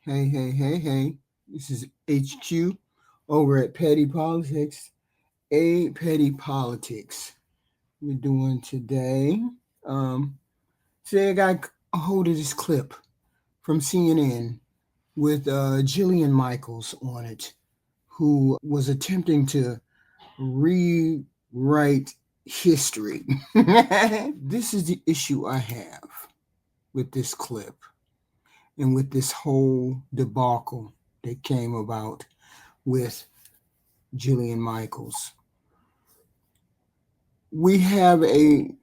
Hey, hey, hey, hey. This is HQ over at Petty Politics, A Petty Politics. We're doing today. Um, Today I got a hold of this clip from CNN with Jillian Michaels on it, who was attempting to rewrite history. This is the issue I have with this clip and with this whole debacle that came about with Jillian Michaels. We have a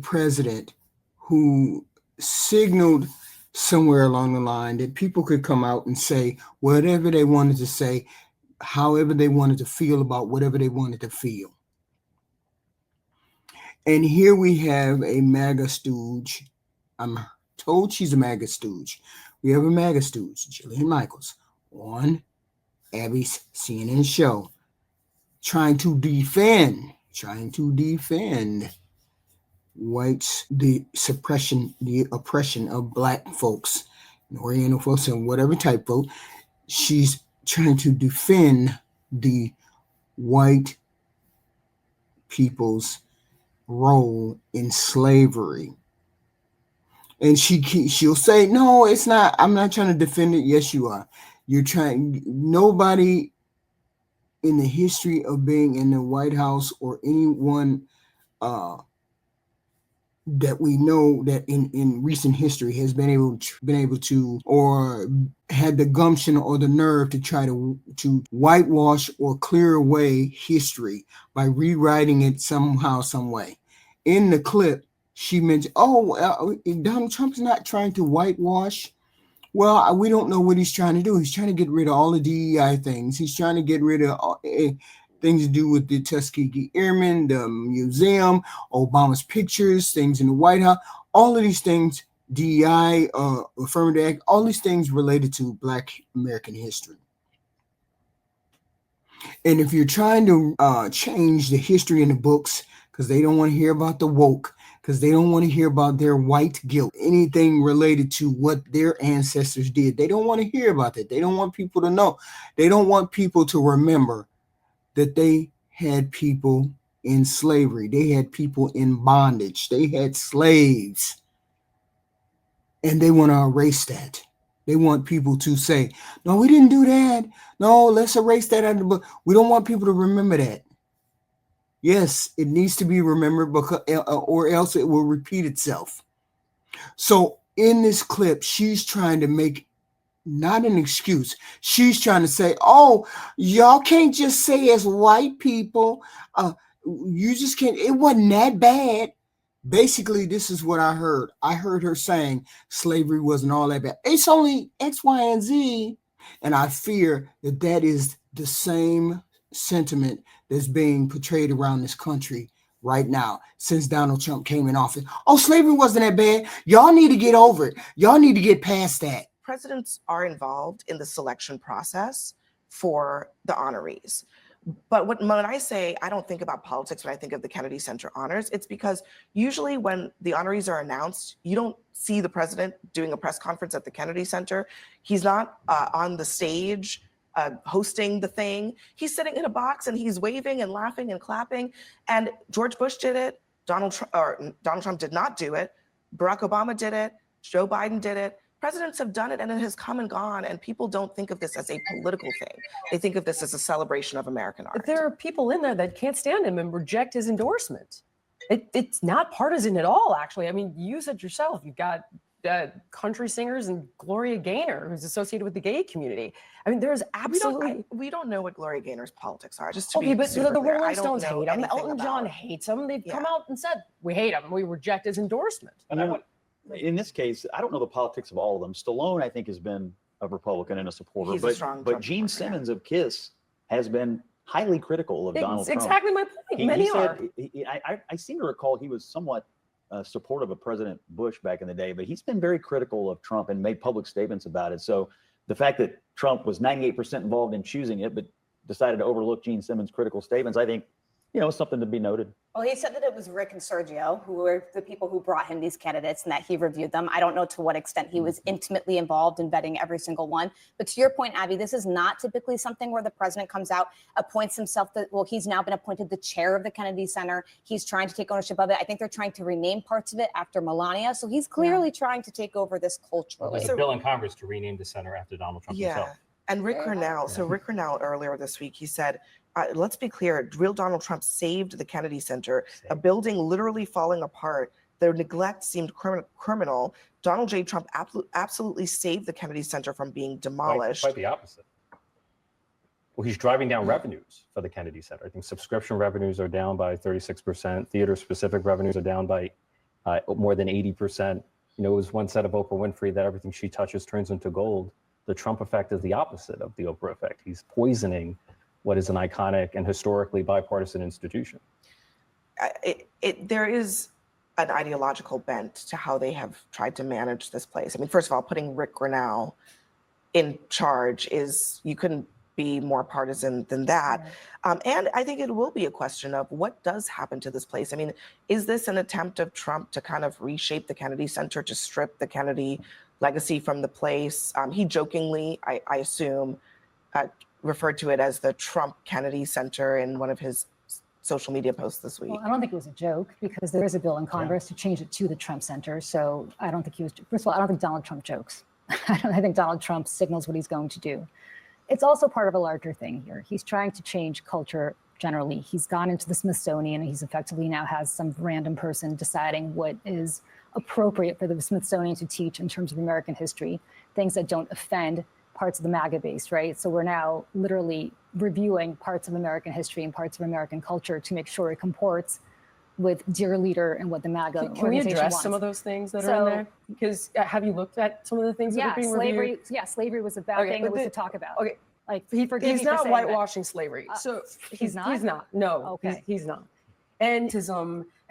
president who signaled somewhere along the line that people could come out and say whatever they wanted to say, however they wanted to feel about whatever they wanted to feel. And here we have a MAGA stooge. I'm told she's a MAGA stooge. We have a MAGA stooge, Jillian Michaels, on Abby's CNN show, trying to defend whites, the oppression of black folks, and Oriental folks, and whatever type folk. She's trying to defend the white people's role in slavery. And she'll say, no, it's not. I'm not trying to defend it. Yes, you are. You're trying. Nobody in the history of being in the White House or anyone that we know that in recent history has been able to or had the gumption or the nerve to try to whitewash or clear away history by rewriting it somehow, some way. In the clip, she mentioned, Donald Trump's not trying to whitewash. Well, we don't know what he's trying to do. He's trying to get rid of all the DEI things. He's trying to get rid of things to do with the Tuskegee Airmen, the museum, Obama's pictures, things in the White House, all of these things, DEI, Affirmative Act, all these things related to Black American history. And if you're trying to change the history in the books because they don't want to hear about the woke, because they don't want to hear about their white guilt, anything related to what their ancestors did. They don't want to hear about that. They don't want people to know. They don't want people to remember that they had people in slavery. They had people in bondage. They had slaves. And they want to erase that. They want people to say, no, we didn't do that. No, let's erase that out of the book. We don't want people to remember that. Yes, it needs to be remembered because, or else it will repeat itself. So in this clip, she's trying to make not an excuse. She's trying to say, oh, y'all can't just say as white people, you just can't, it wasn't that bad. Basically, this is what I heard. I heard her saying slavery wasn't all that bad. It's only X, Y, and Z. And I fear that that is the same sentiment that's being portrayed around this country right now since Donald Trump came in office. Oh, slavery wasn't that bad. Y'all need to get over it. Y'all need to get past that. Presidents are involved in the selection process for the honorees. But when I say I don't think about politics when I think of the Kennedy Center honors, it's because usually when the honorees are announced, you don't see the president doing a press conference at the Kennedy Center. He's not on the stage hosting the thing. He's sitting in a box and he's waving and laughing and clapping. And George Bush did it. Donald Trump did not do it. Barack Obama did it. Joe Biden did it. Presidents have done it and it has come and gone, and people don't think of this as a political thing. They think of this as a celebration of American art. But there are people in there that can't stand him and reject his endorsement. It's not partisan at all, actually. I mean, you said yourself, you've got country singers and Gloria Gaynor, who's associated with the gay community. I mean, there's absolutely... We don't know what Gloria Gaynor's politics are, just to okay, be but super the clear. Rolling Stones hate him. Elton about John hates him. They've come out and said, we hate him. We reject his endorsement. In this case, I don't know the politics of all of them. Stallone, I think, has been a Republican and a supporter. He's a strong but Gene Simmons of KISS has been highly critical of Donald Trump. Exactly my point. Many are. I seem to recall he was somewhat supportive of President Bush back in the day, but he's been very critical of Trump and made public statements about it. So the fact that Trump was 98% involved in choosing it, but decided to overlook Gene Simmons' critical statements, I think something to be noted. Well, he said that it was Rick and Sergio who were the people who brought him these candidates and that he reviewed them. I don't know to what extent he was intimately involved in vetting every single one. But to your point, Abby, this is not typically something where the president comes out, appoints himself, he's now been appointed the chair of the Kennedy Center. He's trying to take ownership of it. I think they're trying to rename parts of it after Melania. So he's clearly trying to take over this culturally. There's a bill in Congress to rename the center after Donald Trump himself. And Rick Grenell, Rick Grenell earlier this week, he said, let's be clear, real Donald Trump saved the Kennedy Center, a building literally falling apart. Their neglect seemed criminal. Donald J. Trump absolutely saved the Kennedy Center from being demolished. Quite the opposite. Well, he's driving down revenues for the Kennedy Center. I think subscription revenues are down by 36%. Theater-specific revenues are down by more than 80%. It was one said of Oprah Winfrey that everything she touches turns into gold. The Trump effect is the opposite of the Oprah effect. He's poisoning what is an iconic and historically bipartisan institution. There is an ideological bent to how they have tried to manage this place. I mean, first of all, putting Rick Grenell in charge you couldn't be more partisan than that. And I think it will be a question of what does happen to this place. I mean, is this an attempt of Trump to kind of reshape the Kennedy Center, to strip the Kennedy legacy from the place? He jokingly, I assume, referred to it as the Trump Kennedy Center in one of his social media posts this week. Well, I don't think it was a joke because there is a bill in Congress to change it to the Trump Center. So I don't think he was, first of all, I don't think Donald Trump jokes. I think Donald Trump signals what he's going to do. It's also part of a larger thing here. He's trying to change culture generally. He's gone into the Smithsonian and he's effectively now has some random person deciding what is appropriate for the Smithsonian to teach in terms of American history, things that don't offend parts of the MAGA base, right? So we're now literally reviewing parts of American history and parts of American culture to make sure it comports with Dear Leader and what the MAGA Can we address wants. some of those things that are in there? Because have you looked at some of the things that are being reviewed? Slavery was a bad thing that was to talk about. Okay. Like, He's not whitewashing slavery. So he's not? He's not. No, Okay. he's not. And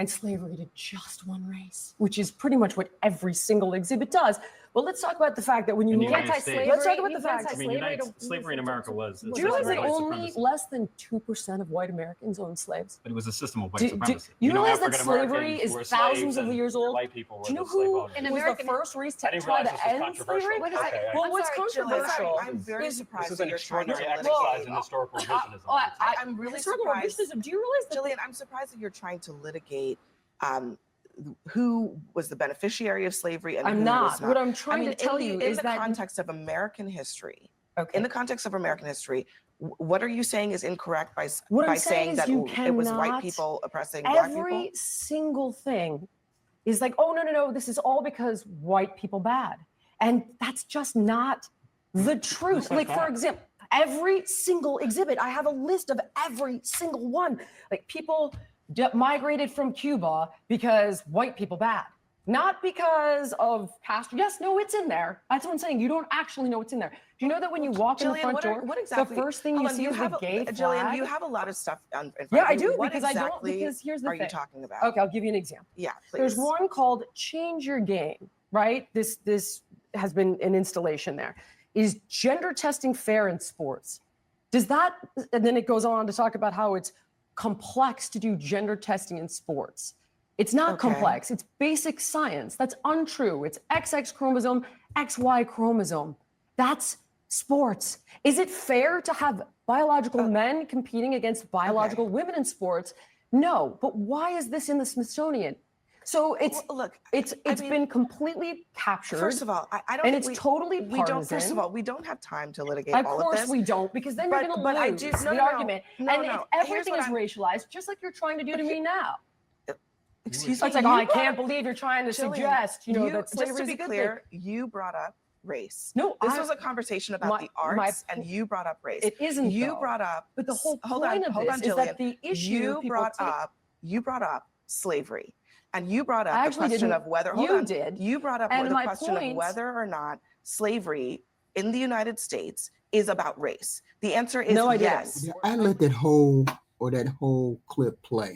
slavery to just one race, which is pretty much what every single exhibit does. But let's talk about the fact that when you look United States. let's talk about the fact. I mean, slavery in America was. Do you realize that only less than 2% of white Americans owned slaves? But it was a system of white supremacy. You realize that slavery is thousands of years old? White people were Do you know the slave who owners. was the first race to I didn't try realize to this was end controversial. slavery? Wait a second. Well, what's controversial? I'm very This surprised is that an you're trying to extraordinary litigate. exercise in historical revisionism. I'm really Historical surprised. revisionism. Do you realize that? Jillian, I'm surprised that you're trying to litigate who was the beneficiary of slavery and I'm who not. was not. What I'm trying to tell you in is the that context of American history, okay. in the context of American history, what are you saying is incorrect by What I'm saying saying that is you it was white cannot- people oppressing black people? every single thing is like, oh, no, this is all because white people bad. And that's just not the truth. Like, for example, every single exhibit, I have a list of every single one. Like, people migrated from Cuba because white people bad. Not because of past. Yes, no, it's in there. That's what I'm saying. You don't actually know what's in there. Do you know that when you walk in the front door, what exactly, the first thing you see is the gay Jillian, flag? you have a lot of stuff in front Yeah, of I you. do, What because I don't, exactly because here's the are thing. you talking about? Okay, I'll give you an example. Yeah, please. There's one called Change Your Game, right? This has been an installation there. Is gender testing fair in sports? Does that, and then it goes on to talk about how it's complex to do gender testing in sports. It's not complex, it's basic science. That's untrue. It's XX chromosome, XY chromosome. That's sports. Is it fair to have biological men competing against biological women in sports? No, but why is this in the Smithsonian? So it's been completely captured. First of all, I don't. And think it's totally partisan. We don't. First of all, we don't have time to litigate Of all of course this. we don't, because then you're going to lose the argument. If everything is racialized, just like you're trying to do to me now. Excuse me. It's like, oh, I can't believe you're trying to suggest, that slavery just to is be a good clear, thing. you brought up race. No, this was a conversation about the arts, and you brought up race. It isn't. You brought up. But the whole hold point on, of hold this on, is Jillian. that the issue You brought up slavery, and you brought up the question didn't. of whether. You brought up the question of whether or not slavery in the United States is about race. The answer is yes. Yeah, I let that whole clip play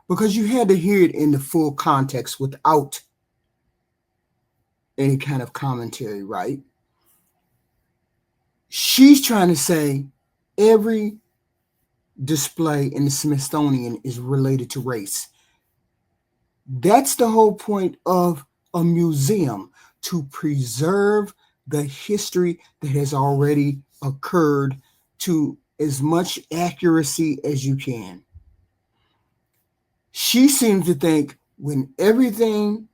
because you had to hear it in the full context without any kind of commentary, right? She's trying to say every display in the Smithsonian is related to race. That's the whole point of a museum, to preserve the history that has already occurred to as much accuracy as you can. She seems to think when anything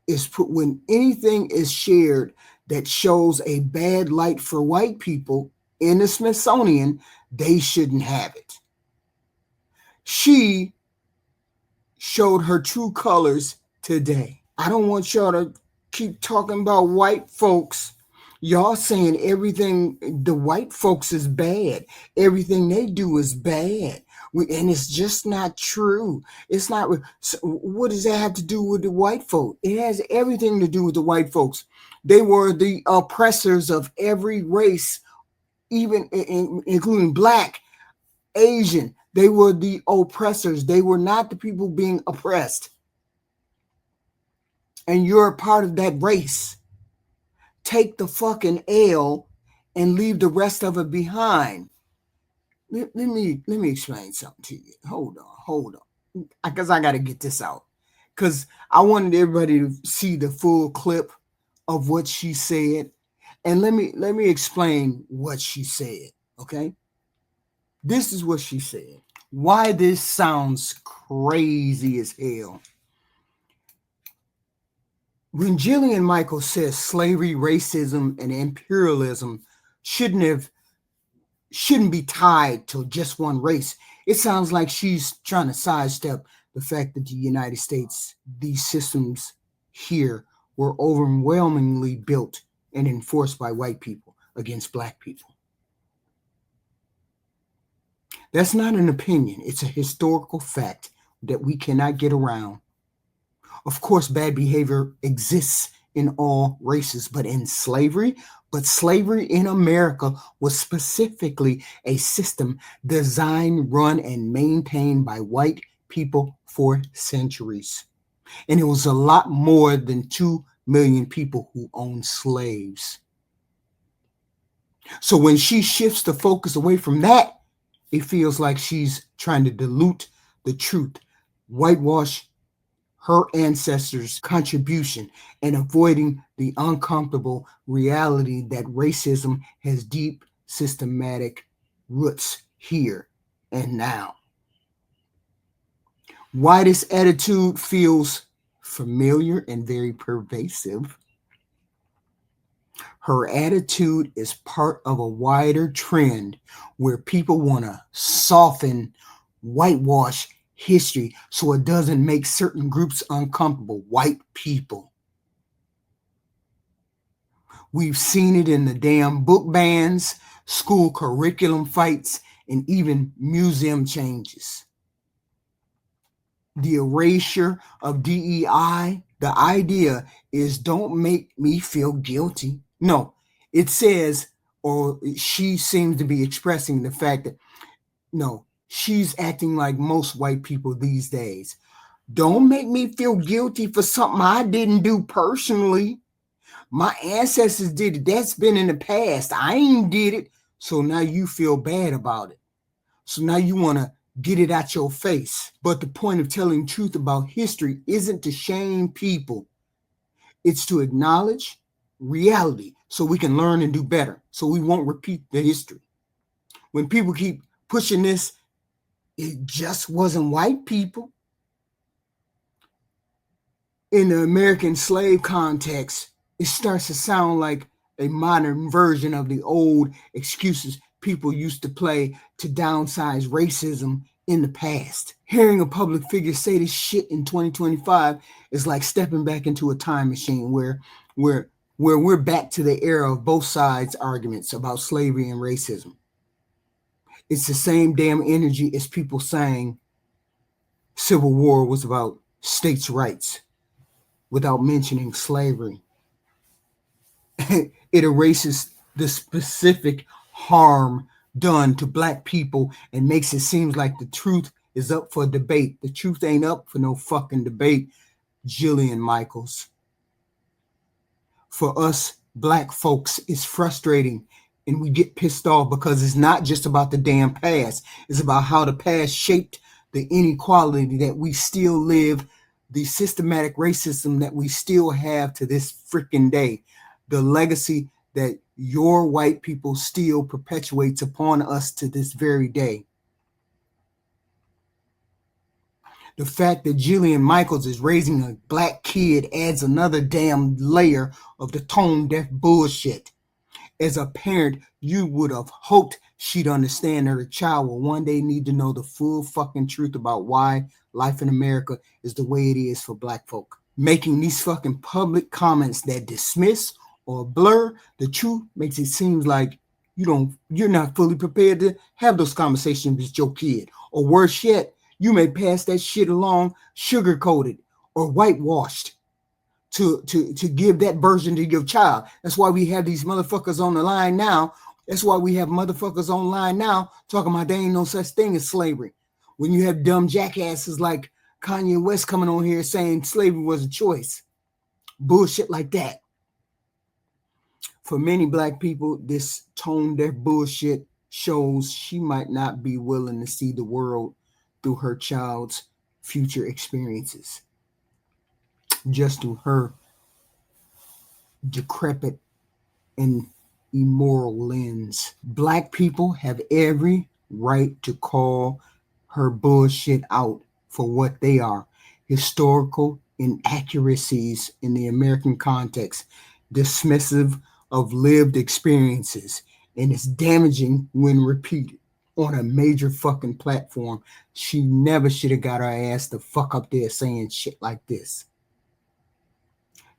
is shared that shows a bad light for white people in the Smithsonian, they shouldn't have it. She showed her true colors today. I don't want y'all to keep talking about white folks. Y'all saying everything the white folks is bad. Everything they do is bad. And it's just not true. It's not. So what does that have to do with the white folk? It has everything to do with the white folks. They were the oppressors of every race, even including Black, Asian. They were the oppressors. They were not the people being oppressed. And you're a part of that race. Take the fucking L and leave the rest of it behind. Let me explain something to you. Hold on. Because I got to get this out. Because I wanted everybody to see the full clip of what she said. And let me explain what she said, okay? This is what she said. Why this sounds crazy as hell. When Jillian Michaels says slavery, racism, and imperialism shouldn't be tied to just one race, it sounds like she's trying to sidestep the fact that the United States, these systems here were overwhelmingly built and enforced by white people against Black people. That's not an opinion. It's a historical fact that we cannot get around. Of course, bad behavior exists in all races, but slavery in America was specifically a system designed, run, and maintained by white people for centuries. And it was a lot more than 2 million people who owned slaves. So when she shifts the focus away from that, it feels like she's trying to dilute the truth, whitewash her ancestors' contribution, and avoiding the uncomfortable reality that racism has deep systematic roots here and now. Why this attitude feels familiar and very pervasive. Her attitude is part of a wider trend where people want to soften, whitewash history so it doesn't make certain groups uncomfortable, white people. We've seen it in the damn book bans, school curriculum fights, and even museum changes. The erasure of DEI, the idea is don't make me feel guilty. No, it says, or she seems to be expressing the fact that, no, she's acting like most white people these days. Don't make me feel guilty for something I didn't do personally. My ancestors did it. That's been in the past. I ain't did it. So now you feel bad about it. So now you want to get it out your face. But the point of telling truth about history isn't to shame people. It's to acknowledge reality so we can learn and do better. So we won't repeat the history. When people keep pushing this, it just wasn't white people. In the American slave context, it starts to sound like a modern version of the old excuses people used to play to downsize racism in the past. Hearing a public figure say this shit in 2025 is like stepping back into a time machine where we're back to the era of both sides' arguments about slavery and racism. It's the same damn energy as people saying Civil War was about states' rights without mentioning slavery. It erases the specific harm done to Black people and makes it seem like the truth is up for debate. The truth ain't up for no fucking debate, Jillian Michaels. For us Black folks, it's frustrating And we get pissed off because it's not just about the damn past. It's about how the past shaped the inequality that we still live, the systematic racism that we still have to this freaking day, the legacy that your white people still perpetuates upon us to this very day. The fact that Jillian Michaels is raising a black kid adds another damn layer of the tone deaf bullshit. As a parent, you would have hoped she'd understand that her child will one day need to know the full fucking truth about why life in America is the way it is for black folk. Making these fucking public comments that dismiss or blur the truth makes it seem like you're not fully prepared to have those conversations with your kid. Or worse yet, you may pass that shit along sugar-coated or whitewashed to give that version to your child. That's why we have these motherfuckers on the line now. That's why we have motherfuckers online now talking about there ain't no such thing as slavery. When you have dumb jackasses like Kanye West coming on here saying slavery was a choice. Bullshit like that. For many black people, this tone-deaf bullshit shows she might not be willing to see the world through her child's future experiences. Just through her decrepit and immoral lens. Black people have every right to call her bullshit out for what they are. Historical inaccuracies in the American context, dismissive of lived experiences, and it's damaging when repeated on a major fucking platform. She never should have got her ass the fuck up there saying shit like this.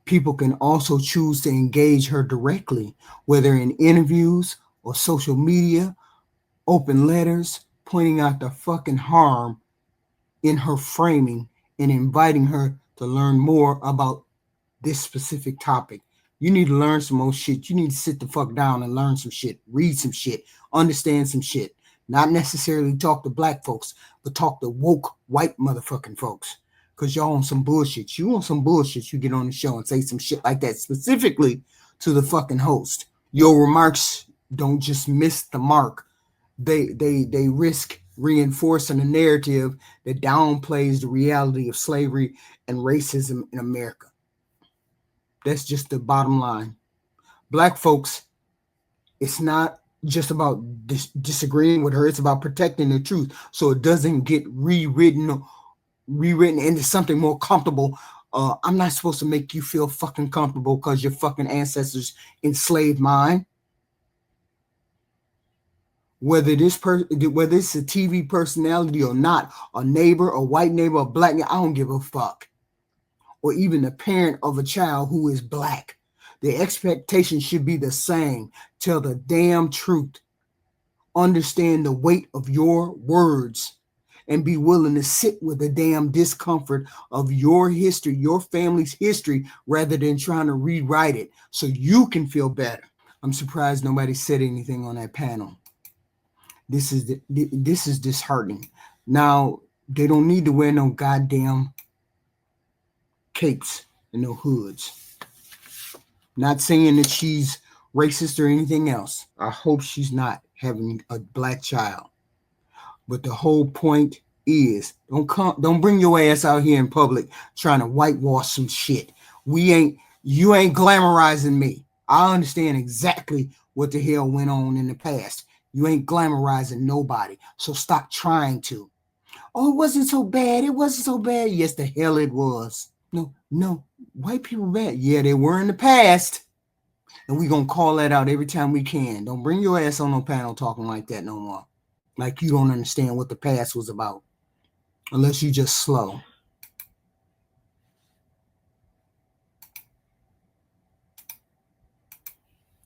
People can also choose to engage her directly, whether in interviews or social media, open letters, pointing out the fucking harm in her framing and inviting her to learn more about this specific topic. You need to learn some more shit. You need to sit the fuck down and learn some shit, read some shit, understand some shit. Not necessarily talk to black folks, but talk to woke white motherfucking folks. Because y'all on some bullshit. You on some bullshit, you get on the show and say some shit like that specifically to the fucking host. Your remarks don't just miss the mark. They risk reinforcing a narrative that downplays the reality of slavery and racism in America. That's just the bottom line. Black folks, it's not just about disagreeing with her. It's about protecting the truth so it doesn't get rewritten into something more comfortable. I'm not supposed to make you feel fucking comfortable because your fucking ancestors enslaved mine. Whether it's a TV personality or not, a neighbor, a white neighbor, a black neighbor, I don't give a fuck. Or even the parent of a child who is black. The expectation should be the same. Tell the damn truth. Understand the weight of your words and be willing to sit with the damn discomfort of your history, your family's history, rather than trying to rewrite it so you can feel better. I'm surprised nobody said anything on that panel. This is disheartening. Now, they don't need to wear no goddamn capes and no hoods. Not saying that she's racist or anything else. I hope she's not having a black child. But the whole point is, don't bring your ass out here in public trying to whitewash some shit. You ain't glamorizing me. I understand exactly what the hell went on in the past. You ain't glamorizing nobody. So stop trying to. Oh, it wasn't so bad. It wasn't so bad. Yes, the hell it was. No, white people bad. Yeah, they were in the past. And we're going to call that out every time we can. Don't bring your ass on no panel talking like that no more. Like you don't understand what the past was about. Unless you just slow.